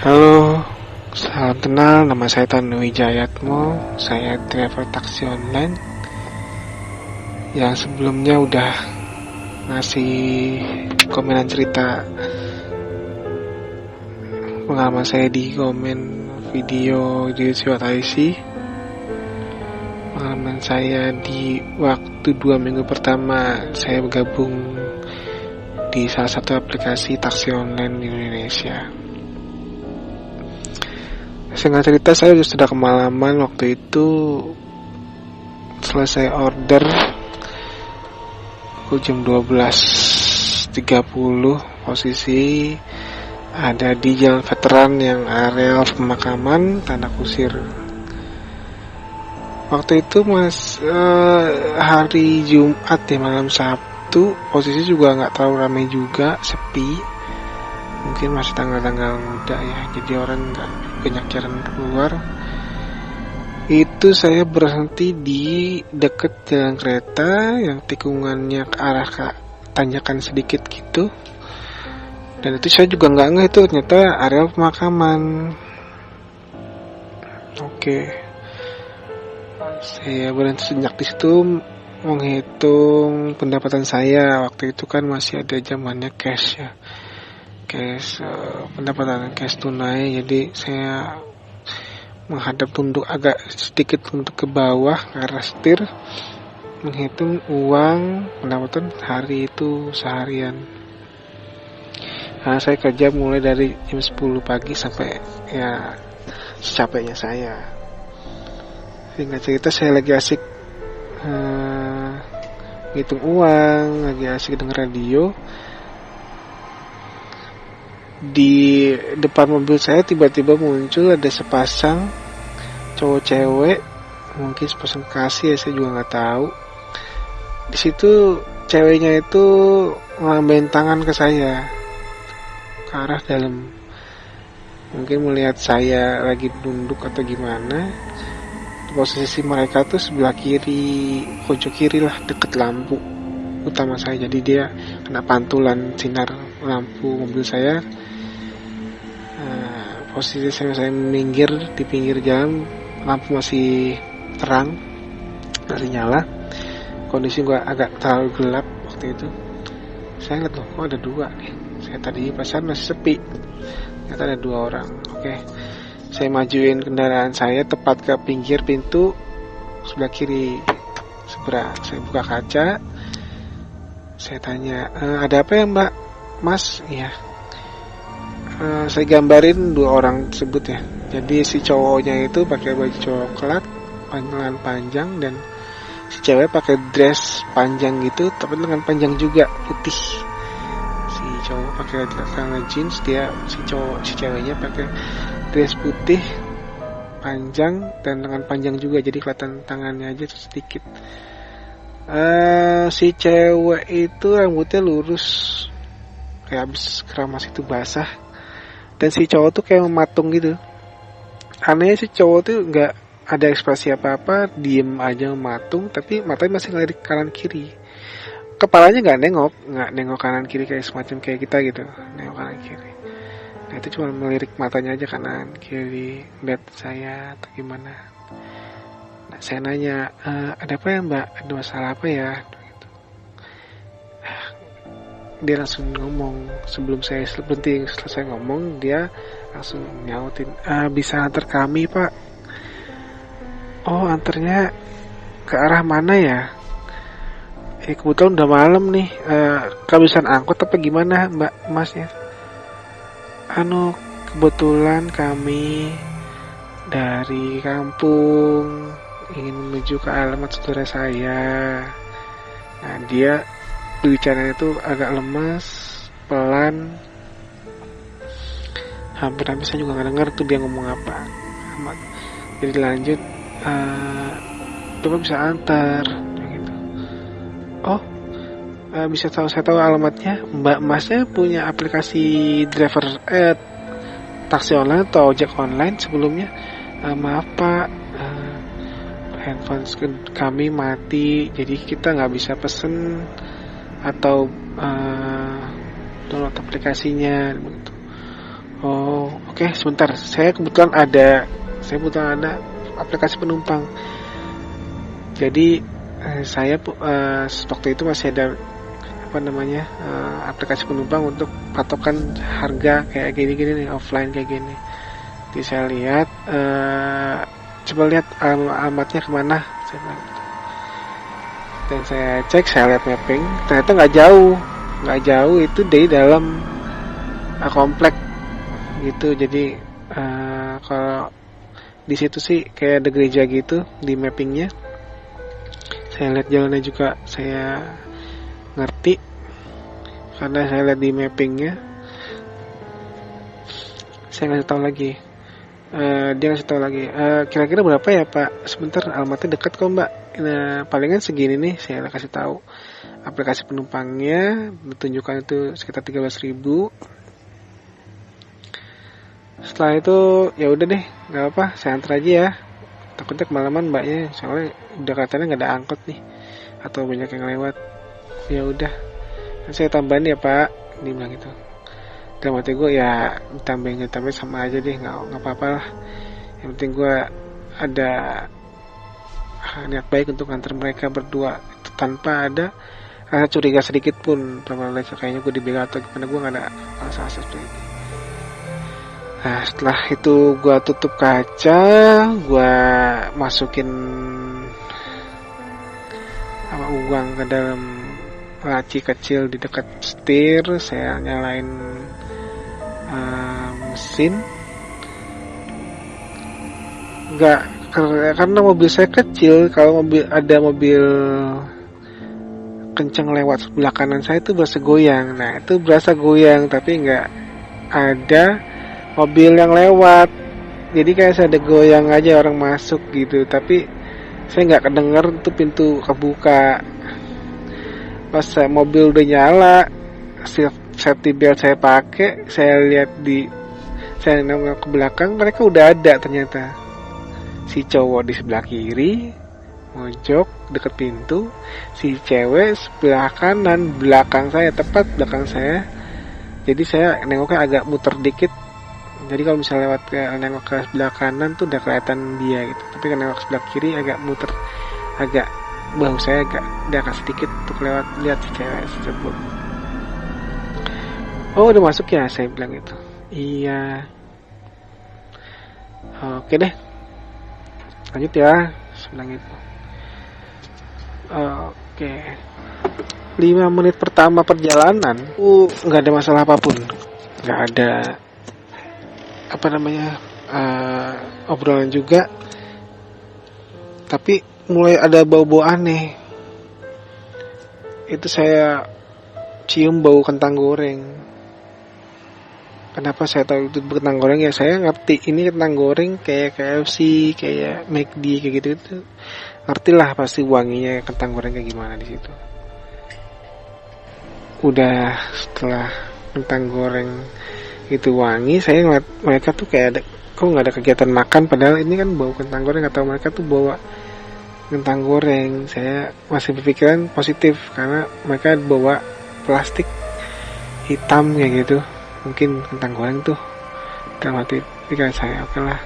Halo, salam kenal, nama saya Tanu Wijayatmo, saya driver taksi online yang sebelumnya udah ngasih komenan cerita pengalaman saya di komen video di YouTube.IC, pengalaman saya di waktu 2 minggu pertama saya bergabung di salah satu aplikasi taksi online di Indonesia. Singkat cerita, saya sudah kemalaman waktu itu. Selesai order jam 12.30, posisi ada di Jalan Veteran yang areal pemakaman Tanah Kusir. Waktu itu hari Jumat ya, malam Sabtu, posisi juga nggak terlalu ramai juga, sepi. Mungkin masih tanggal-tanggal muda ya, jadi orang nggak banyak jalan keluar. Itu saya berhenti di deket jalan kereta yang tikungannya ke arah tanjakan sedikit gitu. Dan itu saya juga nggak ngeh itu ternyata area pemakaman. Oke, saya berhenti sejenak di situ menghitung pendapatan saya. Waktu itu kan masih ada zamannya cash ya. Pendapatan cash tunai, jadi saya menghadap tunduk agak sedikit untuk ke bawah ke arah setir, menghitung uang pendapatan hari itu seharian. Nah, saya kerja mulai dari jam 10 pagi sampai ya secapeknya saya. Singkat cerita, saya lagi asik ngitung uang, lagi asik denger radio. Di depan mobil saya tiba-tiba muncul ada sepasang cowok cewek, mungkin sepasang kasih ya, saya juga nggak tahu. Di situ ceweknya itu ngelambain tangan ke saya ke arah dalam, mungkin melihat saya lagi nunduk atau gimana. Posisi mereka tuh sebelah kiri, pojok kiri lah, deket lampu utama saya, jadi dia kena pantulan sinar lampu mobil saya. Posisi saya minggir di pinggir jalan, lampu masih terang, masih nyala. Kondisi gua agak terlalu gelap waktu itu. Saya lihat loh, kok ada 2 nih. Saya tadi pasar masih sepi, ternyata ada 2 orang. Oke, saya majuin kendaraan saya tepat ke pinggir pintu sebelah kiri seberang. Saya buka kaca, saya tanya, ada apa ya Mbak? Mas? Iya. Saya gambarin 2 orang tersebut ya. Jadi si cowoknya itu pakai baju coklat, lengan panjang, dan si cewek pakai dress panjang gitu, tapi lengan panjang juga putih. Si cowok pakai celana jeans, si ceweknya pakai dress putih panjang dan lengan panjang juga, jadi kelihatan tangannya aja sedikit. Si cewek itu rambutnya lurus, kayak habis keramas itu basah. Dan si cowok tuh kayak mematung gitu. Anehnya si cowok tuh nggak ada ekspresi apa-apa, diem aja mematung, tapi matanya masih ngelirik kanan kiri. Kepalanya nggak nengok kanan kiri kayak semacam kayak kita gitu, nengok kanan kiri. Nah itu cuma melirik matanya aja kanan kiri, lihat saya atau gimana. Nah saya nanya, ada apa ya mbak? Ada masalah apa ya? Gitu. Dia langsung ngomong sebelum saya berhenti selesai ngomong, dia langsung nyautin, bisa antar kami pak? Oh anternya ke arah mana ya? Kebetulan udah malam nih, kehabisan angkot apa gimana mbak masnya? Kebetulan kami dari kampung ingin menuju ke alamat saudara saya. Nah dia bicaranya itu agak lemas, pelan, hampir saya juga nggak dengar tuh dia ngomong apa. Jadi lanjut, Bapak bisa antar gitu. Oh, bisa tahu, saya tahu alamatnya. Mbak Masnya punya aplikasi driver taksi online atau ojek online sebelumnya? Maaf Pak, handphone kami mati, jadi kita nggak bisa pesen atau download aplikasinya begitu. Oh, oke, sebentar. Saya kebetulan ada aplikasi penumpang. Jadi saya waktu itu masih ada aplikasi penumpang untuk patokan harga kayak gini-gini nih, offline kayak gini. Jadi saya lihat, coba lihat alamatnya kemana, saya bilang gitu. Dan saya cek, saya lihat mapping, ternyata nggak jauh itu dari dalam komplek gitu. Jadi kalau di situ sih kayak ada gereja gitu di mappingnya. Saya lihat jalannya juga saya ngerti karena saya lihat di mappingnya. Saya ngasih tahu lagi, dia ngasih tahu lagi, kira-kira berapa ya pak? Sebentar, alamatnya dekat kok mbak. Nah, palingan segini nih. Saya kasih tahu aplikasi penumpangnya, ditunjukkan itu sekitar 13.000. Setelah itu ya udah deh, nggak apa, saya antar aja ya. Takutnya kemalaman mbaknya, soalnya udah katanya nggak ada angkot nih atau banyak yang lewat. Ya udah, saya tambahin ya pak, dia bilang gitu. Dalam hati gue ya tambahin sama aja deh, nggak apa-apa lah. Yang penting gue ada niat baik untuk antar mereka berdua tanpa ada rasa curiga sedikit pun. Kayaknya gue dibegal atau gimana, gue nggak ada rasa seperti itu. Nah setelah itu gue tutup kaca, gue masukin uang ke dalam laci kecil di dekat setir. Saya nyalain mesin. Enggak, karena mobil saya kecil. Kalau ada mobil kenceng lewat sebelah kanan saya itu berasa goyang. Nah itu berasa goyang, tapi nggak ada mobil yang lewat, jadi kayak saya ada goyang aja orang masuk gitu, tapi saya nggak kedenger tuh pintu kebuka. Pas mobil udah nyala, safety belt saya pakai, saya nengok ke belakang, mereka udah ada ternyata. Si cowok di sebelah kiri mojok deket pintu, si cewek sebelah kanan belakang saya, tepat belakang saya. Jadi saya nengoknya agak muter dikit. Jadi kalau misalnya nengok ke sebelah kanan tuh udah kelihatan dia gitu, tapi kalau nengok ke sebelah kiri agak muter, agak bahu saya agak sedikit untuk lihat si cewek tersebut. Oh udah masuk ya, saya bilang gitu. Iya. Oke deh, lanjut ya, saya bilang gitu. Oke. 5 menit pertama perjalanan, nggak ada masalah apapun, nggak ada obrolan juga, tapi mulai ada bau-bau aneh. Itu saya cium bau kentang goreng. Kenapa saya tahu itu kentang goreng? Ya saya ngerti ini kentang goreng kayak KFC, kayak McD, kayak gitu itu. Ngerti lah pasti wanginya kentang goreng kayak gimana di situ. Udah setelah kentang goreng itu wangi, saya ngeliat mereka tuh kayak ada, kok nggak ada kegiatan makan, padahal ini kan bau kentang goreng, atau mereka tuh bawa kentang goreng. Saya masih berpikiran positif karena mereka bawa plastik hitam kayak gitu, mungkin kentang goreng tuh. Dalam hati pikiran saya, oke lah.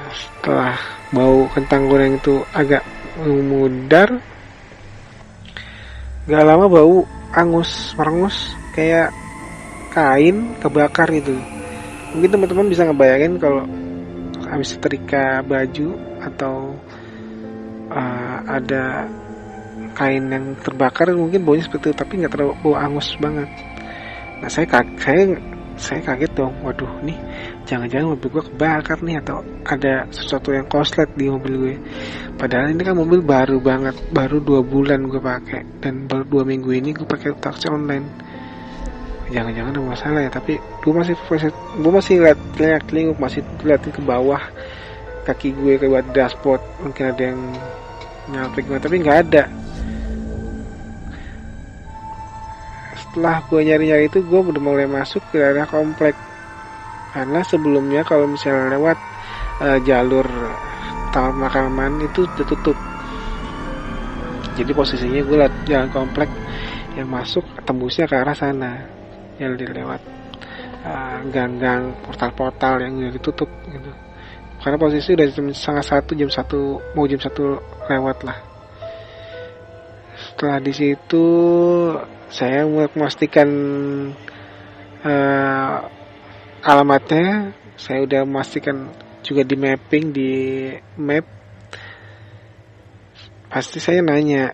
Setelah bau kentang goreng itu agak memudar, gak lama bau angus merengus kayak kain kebakar itu. Mungkin teman-teman bisa ngebayangin kalau habis setrika baju atau ada kain yang terbakar, mungkin baunya seperti itu, tapi nggak terlalu bau angus banget. Nah saya kaget dong, waduh nih jangan-jangan mobil gue kebakar nih, atau ada sesuatu yang konslet di mobil gue. Padahal ini kan mobil baru banget, baru 2 bulan gue pakai, dan baru 2 minggu ini gue pakai taksi online. Jangan-jangan ada masalah ya, tapi gue masih lihat-lihat, masih liatin ke bawah kaki gue ke buat dashboard, mungkin ada yang nyalpik gue, tapi nggak ada. Setelah gue nyari-nyari itu, gue udah mulai masuk ke area komplek, karena sebelumnya kalau misalnya lewat jalur taman makanan itu udah tutup. Jadi posisinya gue liat jalan komplek yang masuk, tembusnya ke arah sana, yang lewat gang-gang, portal-portal yang udah ditutup gitu. Karena posisi udah jam 1:30, mau jam 1 lewat lah. Setelah di situ saya mulai memastikan alamatnya. Saya udah memastikan juga di mapping, di map. Pasti saya nanya,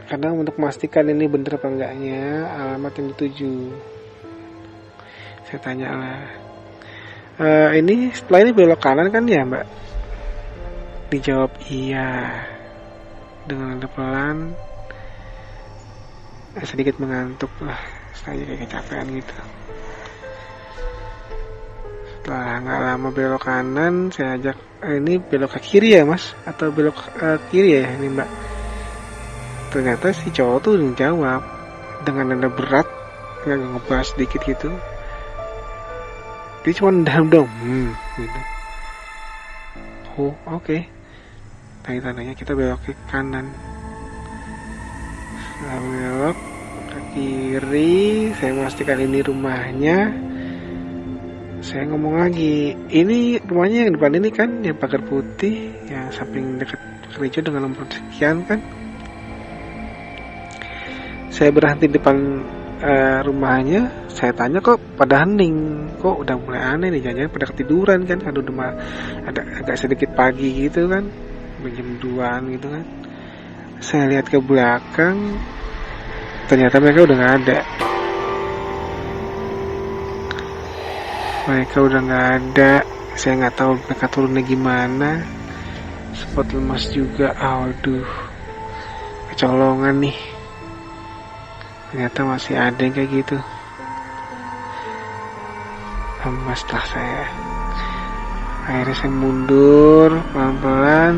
karena untuk memastikan ini bener apa enggaknya alamat yang dituju. Saya tanya lah, ini setelah ini belok kanan kan ya mbak? Dijawab iya dengan nada pelan. Sedikit mengantuk lah, saya kayak kecapean gitu. Setelah nggak lama belok kanan, saya ajak, ini belok ke kiri ya mas, atau belok kiri ya ini mbak? Ternyata si cowok tuh jawab dengan nada berat, nggak ngebahas sedikit gitu. Dia cuma dong, gitu. Oh oke. Tanya-tanya kita belok ke kanan. Setelah belok ke kiri, saya memastikan ini rumahnya. Saya ngomong lagi, ini rumahnya yang depan ini kan, yang pagar putih, yang samping dekat gereja dengan nomor sekian kan. Saya berhenti depan rumahnya, saya tanya kok pada hening, kok udah mulai aneh nih, jangan-jangan pada ketiduran kan, ada agak sedikit pagi gitu kan, jam 2-an gitu kan. Saya lihat ke belakang, ternyata mereka udah nggak ada. Saya nggak tahu mereka turunnya gimana. Spot lemas juga, aduh, kecolongan nih. Ternyata masih ada yang kayak gitu. Lemaslah saya. Akhirnya saya mundur pelan-pelan.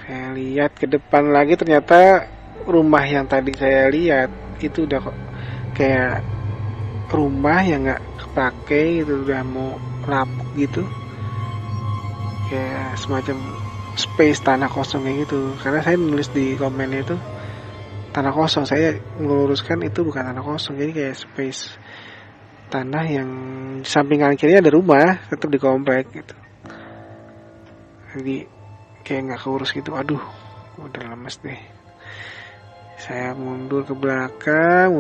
Saya lihat ke depan lagi, ternyata rumah yang tadi saya lihat itu udah kayak rumah yang nggak kepake gitu, udah mau lapuk gitu, kayak semacam space tanah kosong kayak gitu. Karena saya nulis di komennya itu tanah kosong, saya meluruskan itu bukan tanah kosong, jadi kayak space tanah yang di samping kanan kiri ada rumah, tetap di komplek gitu. Jadi kayak nggak keurus gitu. Aduh, udah lemes deh. Saya mundur ke belakang,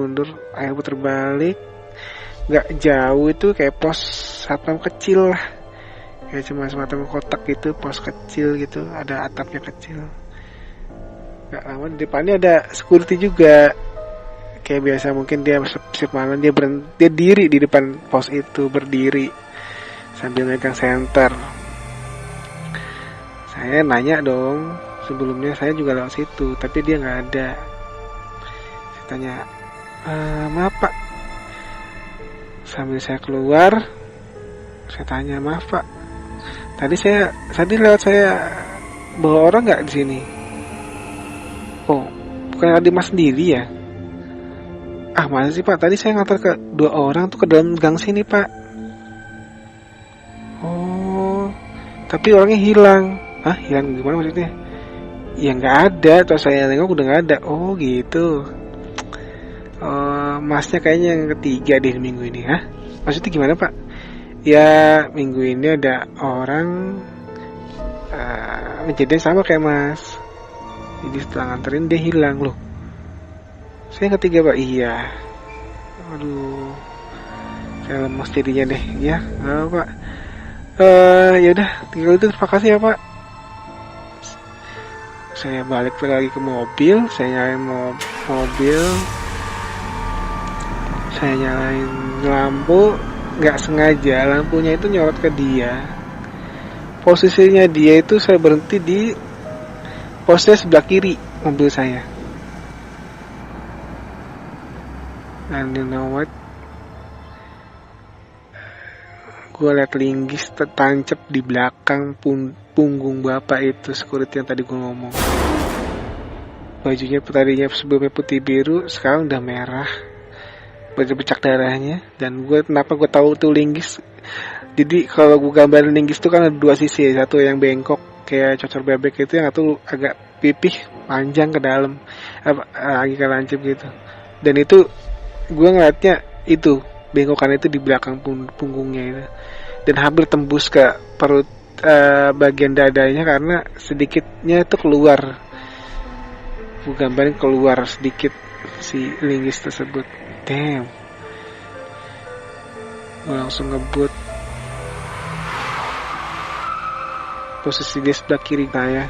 akhirnya putar balik. Nggak jauh itu kayak pos satpam kecil lah, kayak cuma semacam kotak gitu, pos kecil gitu, ada atapnya kecil. Gak lama di depannya ada security juga, kayak biasa mungkin dia siap malam, dia diri di depan pos itu, berdiri sambil megang senter. Saya nanya dong, sebelumnya saya juga lewat situ, tapi dia nggak ada. Saya tanya, maaf pak. Sambil saya keluar, saya tanya, maaf pak, tadi lewat saya bawa orang nggak di sini? Oh, bukan adik mas sendiri ya? Ah, masa sih pak, tadi saya ngantar ke 2 orang tuh ke dalam gang sini pak. Oh, tapi orangnya hilang. Hah, hilang gimana maksudnya? Ya nggak ada, atau saya nengok udah nggak ada. Oh gitu. Masnya kayaknya yang ketiga deh minggu ini. Hah? Maksudnya gimana pak? Ya minggu ini ada orang kejadian sama kayak mas. Jadi setelah nganterin dia hilang loh. Saya yang ketiga pak. Iya. Aduh, saya lemas jadinya deh. Ya, nggak apa pak. Ya udah, tinggal itu terima kasih ya pak. Saya balik lagi ke mobil, saya nyalain mobil, saya nyalain lampu, nggak sengaja lampunya itu nyorot ke dia. Posisinya dia itu saya berhenti di posnya sebelah kiri mobil saya. And you know what? Gue liat linggis tertancap di belakang punggung bapak itu, security yang tadi gue ngomong. Bajunya tadinya sebelumnya putih biru, sekarang udah merah, bercak darahnya. Dan kenapa gue tahu tuh linggis? Jadi kalau gue gambarin linggis tuh kan ada 2 sisi, satu yang bengkok kayak cocor bebek itu, yang satu agak pipih panjang ke dalam, lagi ke lancip gitu. Dan itu gue ngeliatnya itu bengkokan itu di belakang punggungnya itu, dan hampir tembus ke perut, bagian dadanya, karena sedikitnya itu keluar. Gue gambarin keluar sedikit si linggis tersebut. Damn. Gue langsung ngebut. Posisi dia sebelah kiri saya,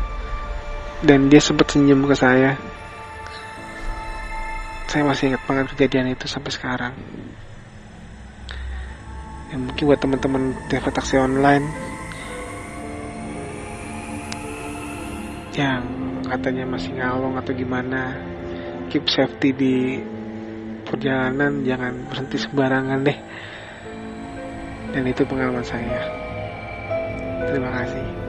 dan dia sempat senyum ke saya. Saya masih ingat banget kejadian itu sampai sekarang. Ya, mungkin buat teman-teman driver taksi online yang katanya masih ngalong atau gimana, keep safety di perjalanan, jangan berhenti sembarangan deh. Dan itu pengalaman saya. Terima kasih.